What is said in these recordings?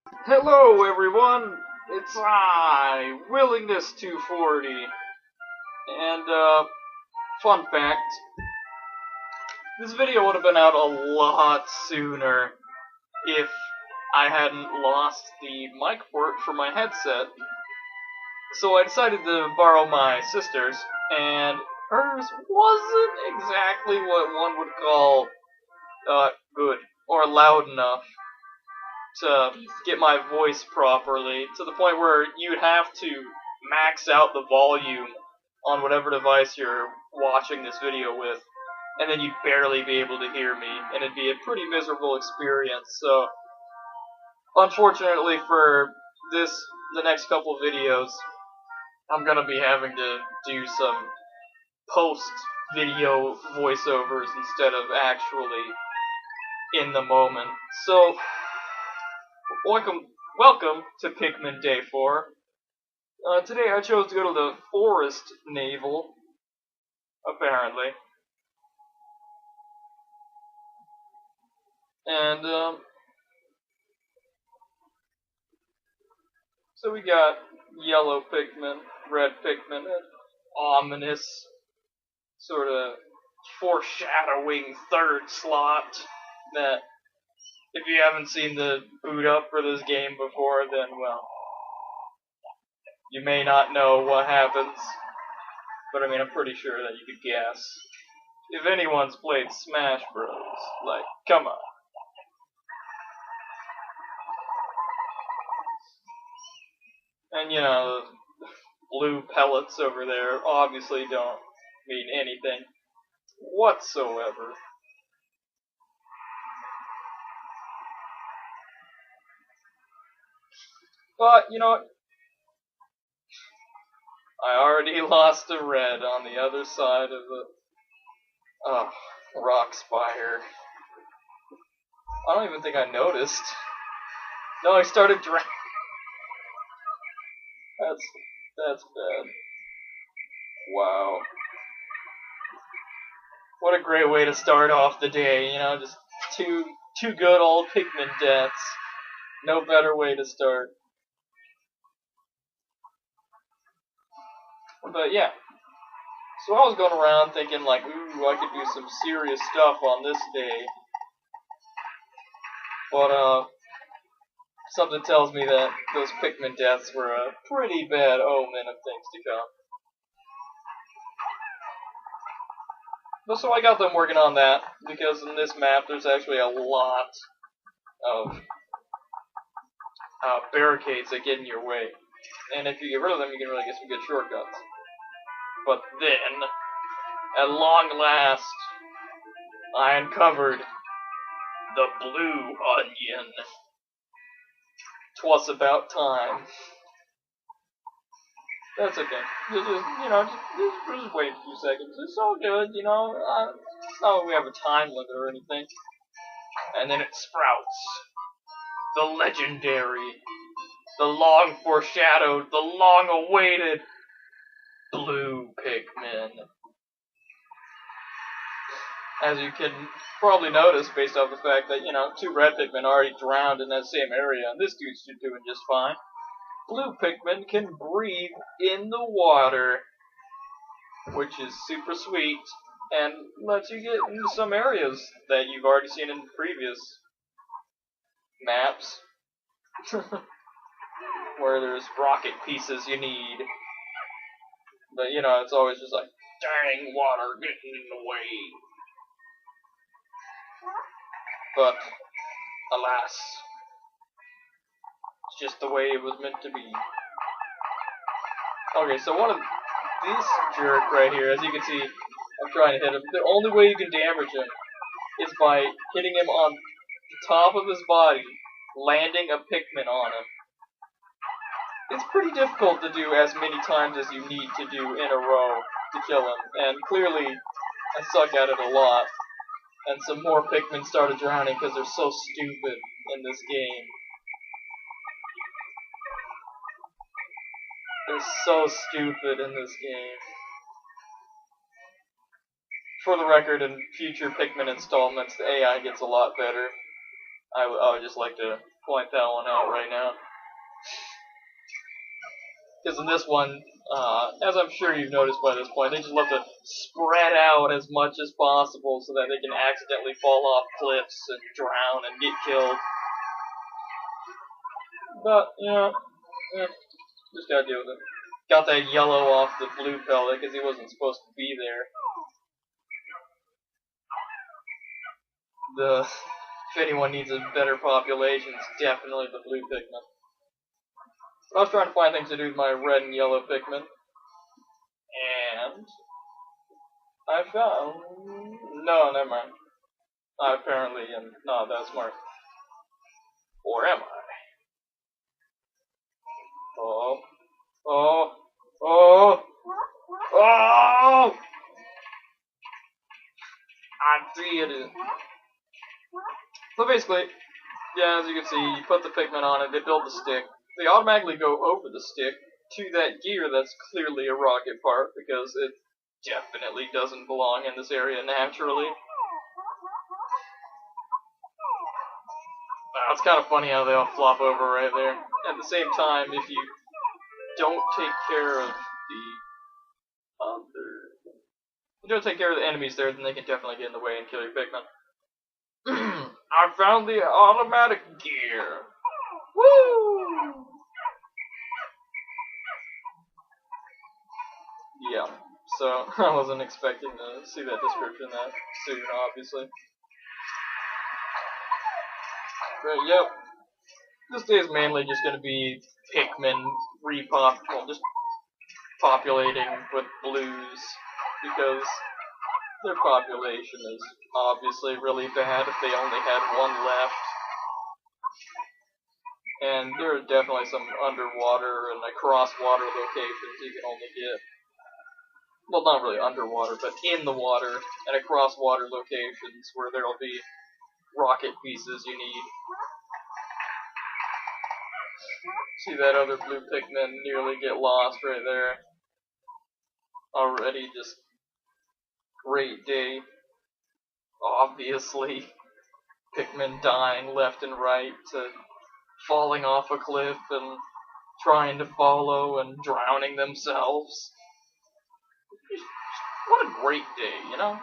Hello everyone, it's I, Willingness 240, and fun fact, this video would have been out a lot sooner if I hadn't lost the mic port for my headset. So I decided to borrow my sister's, and hers wasn't exactly what one would call good or loud enough to get my voice properly, to the point where you'd have to max out the volume on whatever device you're watching this video with, and then you'd barely be able to hear me, and it'd be a pretty miserable experience. So, unfortunately for the next couple videos, I'm gonna be having to do some post-video voiceovers instead of actually in the moment. So, welcome to Pikmin Day 4. Today I chose to go to the Forest Navel, apparently. And, so we got yellow Pikmin, red Pikmin, and ominous, sort of foreshadowing third slot that, if you haven't seen the boot up for this game before, then, well, you may not know what happens, but I mean, I'm pretty sure that you could guess. If anyone's played Smash Bros, like, come on. And, you know, the blue pellets over there obviously don't mean anything whatsoever. But, you know what? I already lost a red on the other side of the rock spire. I don't even think I noticed. No, I started drowning. That's bad. Wow. What a great way to start off the day, you know, just two good old Pikmin deaths. No better way to start. But yeah. So I was going around thinking like, ooh, I could do some serious stuff on this day. But something tells me that those Pikmin deaths were a pretty bad omen of things to come. But so I got them working on that, because in this map there's actually a lot of barricades that get in your way. And if you get rid of them, you can really get some good shortcuts. But then, at long last, I uncovered the blue onion. 'Twas about time. That's okay. Just wait a few seconds. It's all good, you know. It's not like we have a time limit or anything. And then it sprouts. The legendary, the long foreshadowed, the long awaited blue Pikmin. As you can probably notice based off the fact that, you know, two red Pikmin already drowned in that same area, and this dude's doing just fine. Blue Pikmin can breathe in the water, which is super sweet, and lets you get into some areas that you've already seen in previous maps, where there's rocket pieces you need. But, you know, it's always just like, dang, water getting in the way. But, alas, it's just the way it was meant to be. Okay, so one of this jerk right here, as you can see, I'm trying to hit him. The only way you can damage him is by hitting him on the top of his body, landing a Pikmin on him. It's pretty difficult to do as many times as you need to do in a row to kill him, and clearly I suck at it a lot. And some more Pikmin started drowning because they're so stupid in this game. They're so stupid in this game. For the record, in future Pikmin installments, the AI gets a lot better. I would just like to point that one out right now. Because in this one, as I'm sure you've noticed by this point, they just love to spread out as much as possible so that they can accidentally fall off cliffs and drown and get killed. But, you know, just gotta deal with it. Got that yellow off the blue pellet because he wasn't supposed to be there. If anyone needs a better population, it's definitely the blue Pikmin. I was trying to find things to do with my red and yellow Pikmin. And I found... No, never mind. I apparently am not that smart. Or am I? Oh. Oh. Oh. Oh! I see it. So basically, yeah, as you can see, you put the Pikmin on it, they build the stick. They automatically go over the stick to that gear that's clearly a rocket part, because it definitely doesn't belong in this area naturally. It's kind of funny how they all flop over right there. At the same time, if you don't take care of the enemies there, then they can definitely get in the way and kill your Pikmin. I found the automatic gear. Woo! Yeah, so I wasn't expecting to see that description that soon, obviously. But yep, this day is mainly just going to be Pikmin just populating with blues, because their population is obviously really bad if they only had one left. And there are definitely some underwater and across water locations you can only get. Well, not really underwater, but in the water and across water locations where there will be rocket pieces you need. See that other blue Pikmin nearly get lost right there. Already just great day. Obviously, Pikmin dying left and right to falling off a cliff and trying to follow and drowning themselves. What a great day, you know?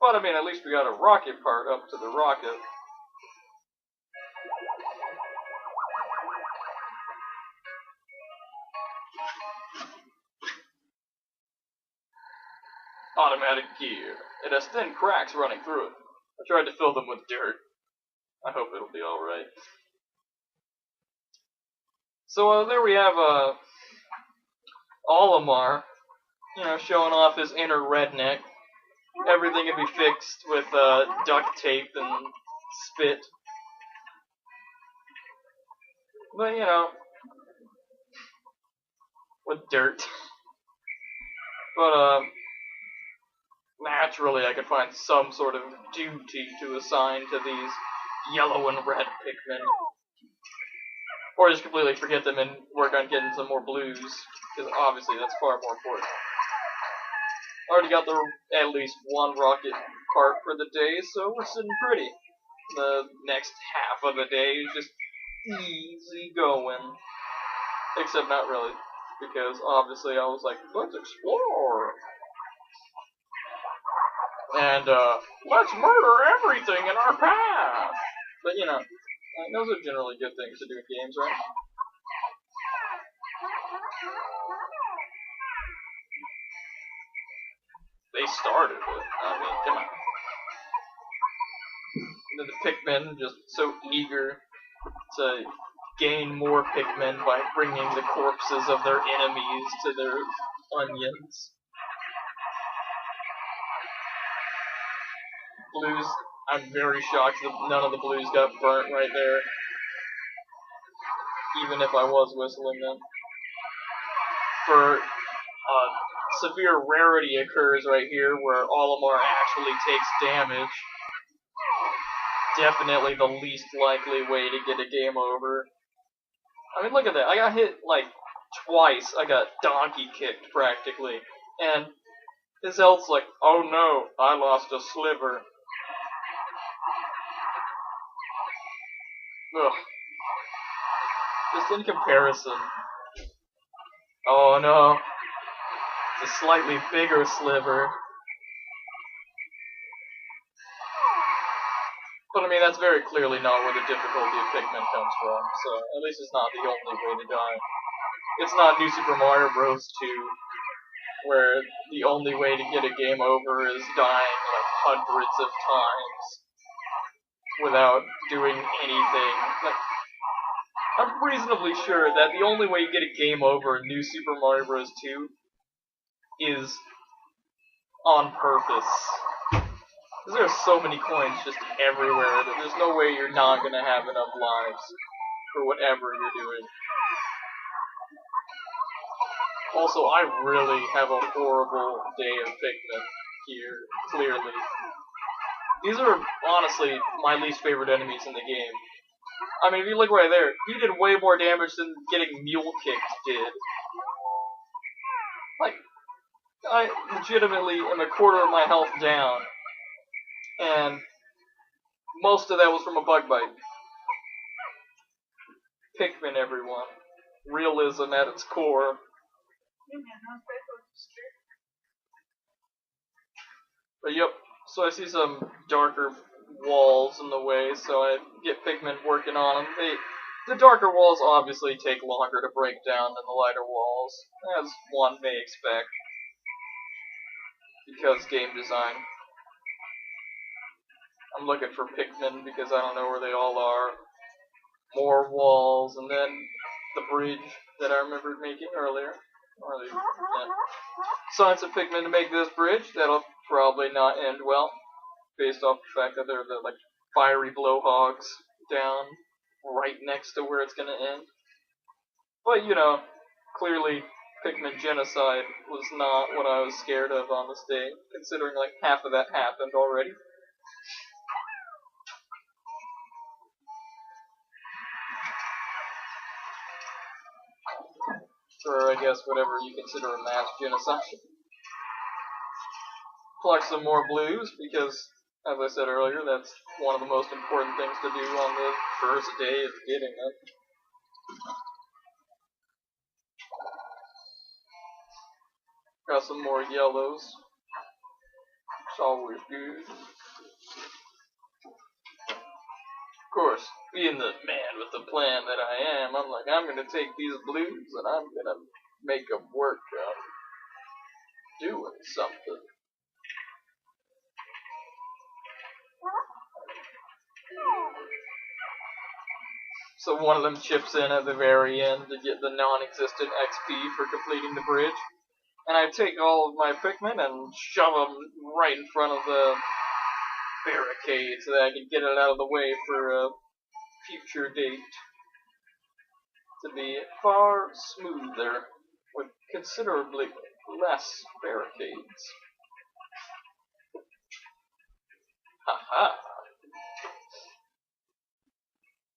But I mean, at least we got a rocket part up to the rocket. Automatic gear. It has thin cracks running through it. I tried to fill them with dirt. I hope it'll be alright. So there we have Olimar, you know, showing off his inner redneck. Everything can be fixed with duct tape and spit. But, you know, with dirt. But, naturally I could find some sort of duty to assign to these yellow and red Pikmin. Or just completely forget them and work on getting some more blues, because obviously that's far more important. Already got at least one rocket part for the day, so we're sitting pretty. The next half of the day is just easy going. Except not really, because obviously I was like, let's explore! And, let's murder everything in our path! But, you know, those are generally good things to do in games, right? They started with, I mean, come on. And then the Pikmin just so eager to gain more Pikmin by bringing the corpses of their enemies to their onions. Blues, I'm very shocked that none of the blues got burnt right there. Even if I was whistling them. For severe rarity occurs right here where Olimar actually takes damage. Definitely the least likely way to get a game over. I mean, look at that. I got hit like twice. I got donkey kicked practically. And his health's like, oh no, I lost a sliver. Ugh. Just in comparison. Oh no. It's a slightly bigger sliver. But I mean, that's very clearly not where the difficulty of Pikmin comes from, so at least it's not the only way to die. It's not New Super Mario Bros. 2, where the only way to get a game over is dying like hundreds of times without doing anything. Like, I'm reasonably sure that the only way you get a game over in New Super Mario Bros. 2 is on purpose. Because there are so many coins just everywhere that there's no way you're not going to have enough lives for whatever you're doing. Also, I really have a horrible day of Pikmin here, clearly. These are, honestly, my least favorite enemies in the game. I mean, if you look right there, he did way more damage than getting mule kicked did. Like, I legitimately am a quarter of my health down, and most of that was from a bug bite. Pikmin, everyone. Realism at its core. But yep, so I see some darker walls in the way, so I get Pikmin working on them. The darker walls obviously take longer to break down than the lighter walls, as one may expect, because game design. I'm looking for Pikmin because I don't know where they all are. More walls, and then the bridge that I remembered making earlier. Science of Pikmin to make this bridge. That'll probably not end well, based off the fact that there are the like fiery blowhogs down right next to where it's gonna end. But you know, clearly Pikmin genocide was not what I was scared of on this day, considering like half of that happened already. Or I guess whatever you consider a mass genocide. Collect some more blues, because, as I said earlier, that's one of the most important things to do on the first day of getting them. Got some more yellows. It's always good. Of course, being the man with the plan that I am, I'm like, I'm gonna take these blues and I'm gonna make them work on doing something. So one of them chips in at the very end to get the non-existent XP for completing the bridge. And I take all of my Pikmin and shove them right in front of the barricade so that I can get it out of the way for a future date. To be far smoother with considerably less barricades. Haha.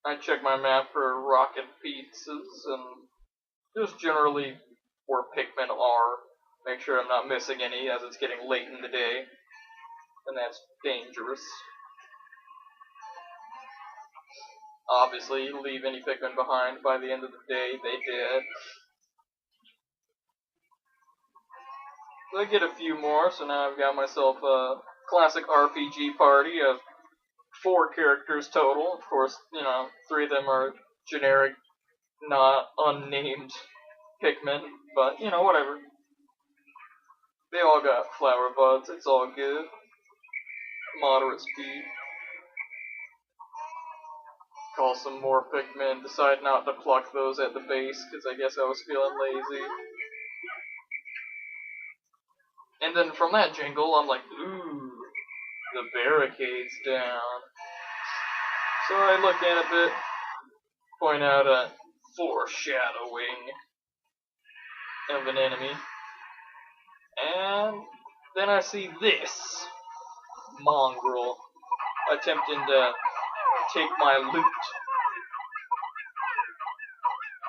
I check my map for rocket pizzas and just generally where Pikmin are. Make sure I'm not missing any as it's getting late in the day. And that's dangerous. Obviously, leave any Pikmin behind by the end of the day, they did. So I get a few more, so now I've got myself a classic RPG party of 4 characters total. Of course, you know, 3 of them are generic, not unnamed Pikmin, but, you know, whatever. They all got flower buds, it's all good. Moderate speed. Call some more Pikmin, decide not to pluck those at the base, because I guess I was feeling lazy. And then from that jingle, I'm like, ooh, the barricade's down. So I look in a bit, point out a foreshadowing of an enemy. And then I see this mongrel attempting to take my loot.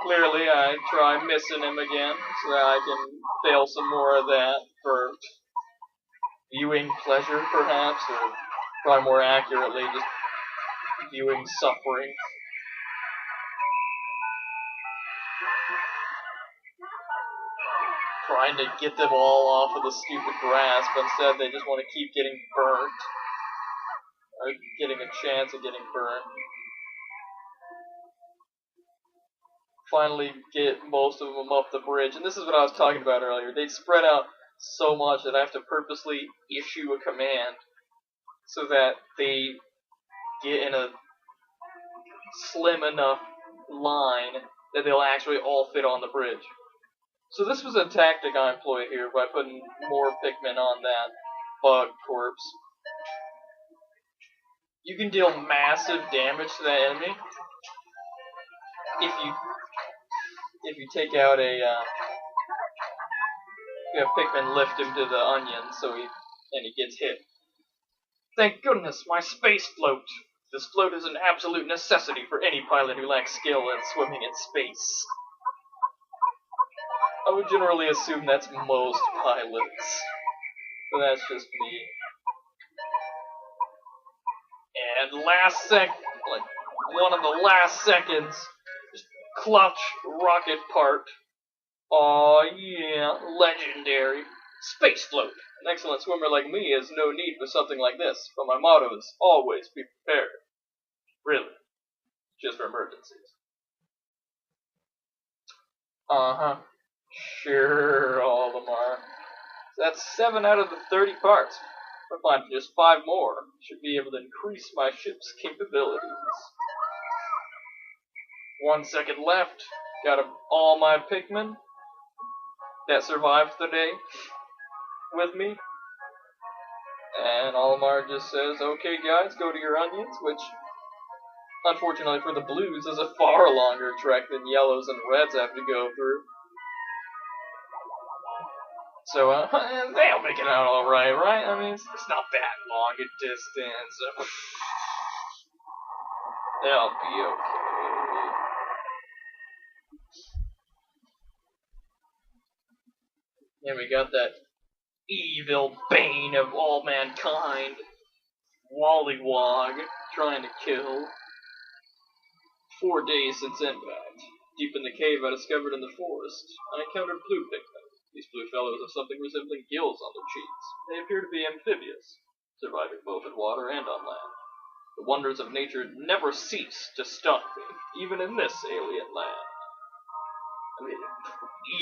Clearly, I try missing him again, so that I can fail some more of that for viewing pleasure, perhaps, or probably more accurately, just viewing suffering. trying to get them all off of the stupid grass, but instead they just want to keep getting burnt. Or getting a chance of getting burnt. Finally get most of them up the bridge, and this is what I was talking about earlier. They spread out so much that I have to purposely issue a command so that they get in a slim enough line that they'll actually all fit on the bridge. So this was a tactic I employed here by putting more Pikmin on that bug corpse. You can deal massive damage to that enemy if you take out a you have Pikmin lift him to the onion and he gets hit. Thank goodness, my space float. This float is an absolute necessity for any pilot who lacks skill in swimming in space. I would generally assume that's most pilots, but that's just me. And one of the last seconds, just clutch rocket part. Aw yeah, legendary. Space float. An excellent swimmer like me has no need for something like this, but my motto is always be prepared. Really. Just for emergencies. Uh-huh. Sure, all of them are. So that's 7 out of the 30 parts. If I find just 5 more, should be able to increase my ship's capabilities. 1 second left. Got all my Pikmin that survived the day with me. And Olimar just says, okay guys, go to your onions, which, unfortunately for the blues, is a far longer trek than yellows and reds have to go through. So, they'll make it out alright, right? I mean, it's not that long a distance. They'll be okay. And we got that evil bane of all mankind, Wollywog, trying to kill. 4 days since impact. Deep in the cave I discovered in the forest, I encountered blue Pikmin. These blue fellows have something resembling gills on their cheeks. They appear to be amphibious, surviving both in water and on land. The wonders of nature never cease to stun me, even in this alien land. I mean,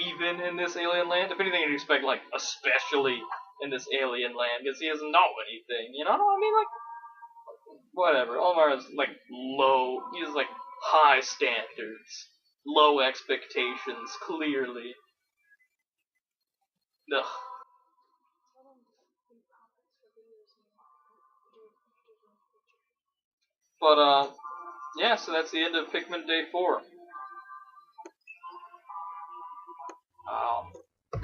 even in this alien land? If anything, you'd expect, like, especially in this alien land, because he doesn't know anything, you know what I mean? Like, whatever. Olimar is, like, he has, like, high standards. Low expectations, clearly. Ugh. But, yeah, so that's the end of Pikmin Day 4.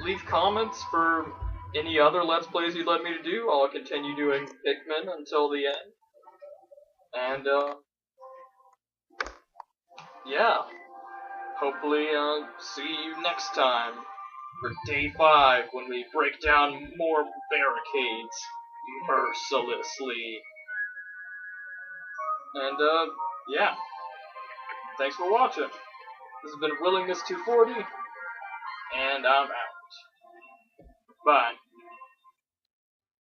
Leave comments for any other Let's Plays you'd like me to do. I'll continue doing Pikmin until the end. And, yeah. Hopefully, see you next time for Day 5 when we break down more barricades mercilessly. And, yeah. Thanks for watching. This has been Willingness 240, and I'm out. Bye.